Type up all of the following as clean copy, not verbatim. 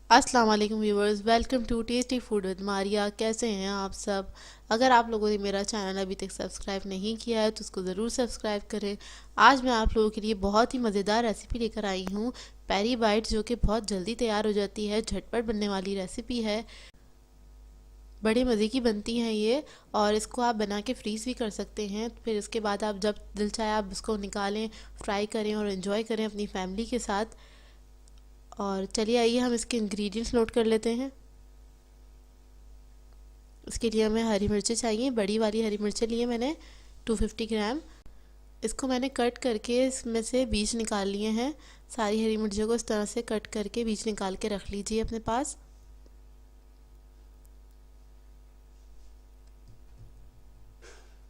अस्सलाम वालेकुम viewers, welcome to tasty food with Maria. कैसे हैं आप सब? अगर आप लोगों ने मेरा चैनल अभी तक सब्सक्राइब नहीं किया है तो उसको ज़रूर सब्सक्राइब करें। आज मैं आप लोगों के लिए बहुत ही मज़ेदार रेसिपी लेकर आई हूँ, पेरी बाइट्स, जो कि बहुत जल्दी तैयार हो जाती है, झटपट बनने वाली रेसिपी है। बड़े मज़े की बनती हैं ये, और इसको आप बना के फ्रीज़ भी कर सकते हैं। फिर इसके बाद आप जब दिल चाहे आप उसको निकालें, फ्राई करें और इन्जॉय करें अपनी फैमिली के साथ। और चलिए आइए हम इसके इंग्रेडिएंट्स नोट कर लेते हैं। इसके लिए हमें हरी मिर्चें चाहिए, बड़ी वाली हरी मिर्चें लिए मैंने 250 ग्राम। इसको मैंने कट करके इसमें से बीज निकाल लिए हैं। सारी हरी मिर्चों को इस तरह से कट करके बीज निकाल के रख लीजिए अपने पास।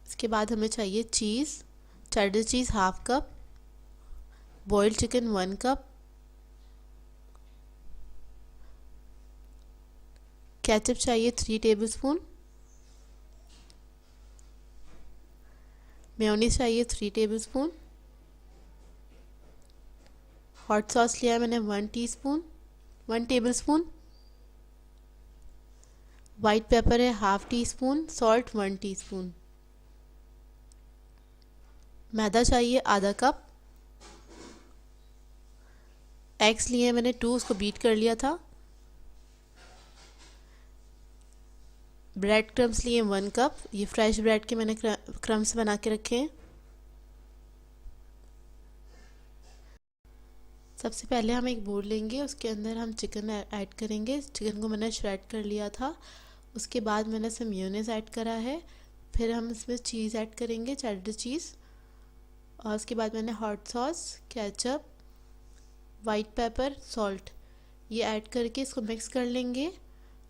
इसके बाद हमें चाहिए cheese, cheddar cheese half cup, boiled chicken 1 cup, ketchup चाहिए 3 टेबलस्पून, मेयोनीज चाहिए 3 टेबलस्पून, हॉट सॉस लिया है मैंने 1 टेबलस्पून, वाइट पेपर है half teaspoon, salt 1 teaspoon, मैदा चाहिए आधा कप, एग्स लिए मैंने 2, उसको बीट कर लिया था, ब्रेड क्रम्स लिए 1 कप, ये फ्रेश ब्रेड के मैंने क्रम्स बना के रखे हैं। सबसे पहले हम एक बोल लेंगे, उसके अंदर हम चिकन ऐड करेंगे। चिकन को मैंने श्रेड कर लिया था। उसके बाद मैंने इसमें मेयोनेज़ ऐड करा है। फिर हम इसमें चीज़ ऐड करेंगे, चेडर चीज़, और उसके बाद मैंने hot sauce, ketchup, white paper, salt, ये ऐड करके इसको मिक्स कर लेंगे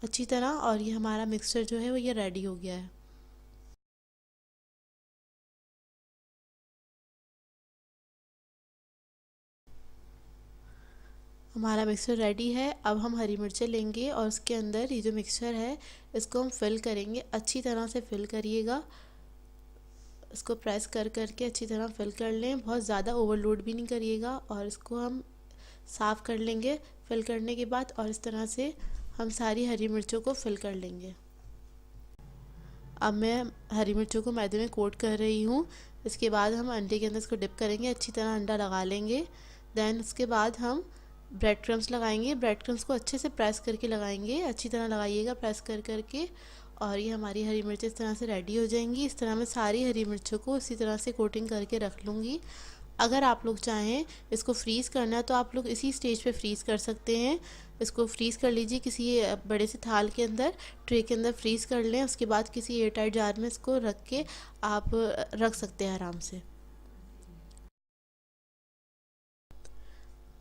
अच्छी तरह। और ये हमारा मिक्सचर जो है वो ये रेडी हो गया है। हमारा मिक्सचर रेडी है। अब हम हरी मिर्चें लेंगे और उसके अंदर ये जो मिक्सचर है इसको हम फिल करेंगे। अच्छी तरह से फिल करिएगा, इसको प्रेस कर करके अच्छी तरह फिल कर लें। बहुत ज़्यादा ओवरलोड भी नहीं करिएगा। और इसको हम साफ़ कर लेंगे फिल करने के बाद, और इस तरह से हम सारी हरी मिर्चों को फिल कर लेंगे। अब मैं हरी मिर्चों को मैदे में कोट कर रही हूँ। इसके बाद हम अंडे के अंदर इसको डिप करेंगे, अच्छी तरह अंडा लगा लेंगे। देन उसके बाद हम ब्रेड क्रम्स लगाएंगे। ब्रेड क्रम्स को अच्छे से प्रेस करके लगाएंगे, अच्छी तरह लगाइएगा प्रेस कर करके। और ये हमारी हरी मिर्च इस तरह से रेडी हो जाएंगी। इस तरह मैं सारी हरी मिर्चों को इसी तरह से कोटिंग करके रख लूँगी। अगर आप लोग चाहें इसको फ्रीज़ करना है तो आप लोग इसी स्टेज पे फ्रीज़ कर सकते हैं। इसको फ्रीज़ कर लीजिए किसी बड़े से थाल के अंदर, ट्रे के अंदर फ्रीज़ कर लें। उसके बाद किसी एयर टाइट जार में इसको रख के आप रख सकते हैं आराम से।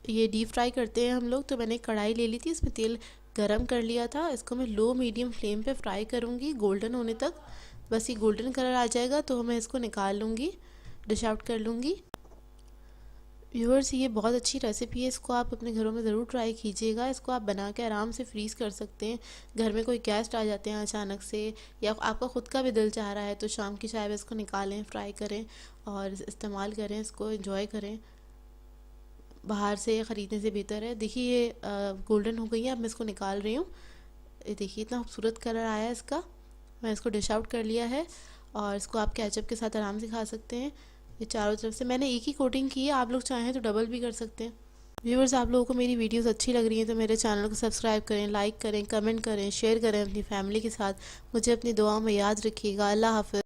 ये डीप फ्राई करते हैं हम लोग, तो मैंने कढ़ाई ले ली थी, इसमें तेल गरम कर लिया था। इसको मैं लो मीडियम फ्लेम पे फ्राई करूँगी गोल्डन होने तक। बस ये गोल्डन कलर आ जाएगा तो मैं इसको निकाल लूँगी, डिश आउट कर लूँगी। व्यूअर्स, ये बहुत अच्छी रेसिपी है, इसको आप अपने घरों में ज़रूर ट्राई कीजिएगा। इसको आप बना के आराम से फ्रीज़ कर सकते हैं। घर में कोई गेस्ट आ जाते हैं अचानक से, या आपका ख़ुद का भी दिल चाह रहा है तो शाम की चाय में इसको निकालें, फ्राई करें और इस्तेमाल करें, इसको एंजॉय करें। बाहर से ख़रीदने से बेहतर है। देखिए ये गोल्डन हो गई है। अब मैं इसको निकाल रही हूँ। ये देखिए इतना खूबसूरत कलर आया है इसका। मैं इसको डिश आउट कर लिया है और इसको आप केचप के साथ आराम से खा सकते हैं। ये चारों तरफ से मैंने एक ही कोटिंग की है, आप लोग चाहें तो डबल भी कर सकते हैं। व्यूवर्स, आप लोगों को मेरी वीडियोस अच्छी लग रही हैं तो मेरे चैनल को सब्सक्राइब करें, लाइक करें, कमेंट करें, शेयर करें अपनी फैमिली के साथ। मुझे अपनी दुआओं में याद रखिएगा। अल्लाह हाफ़िज़।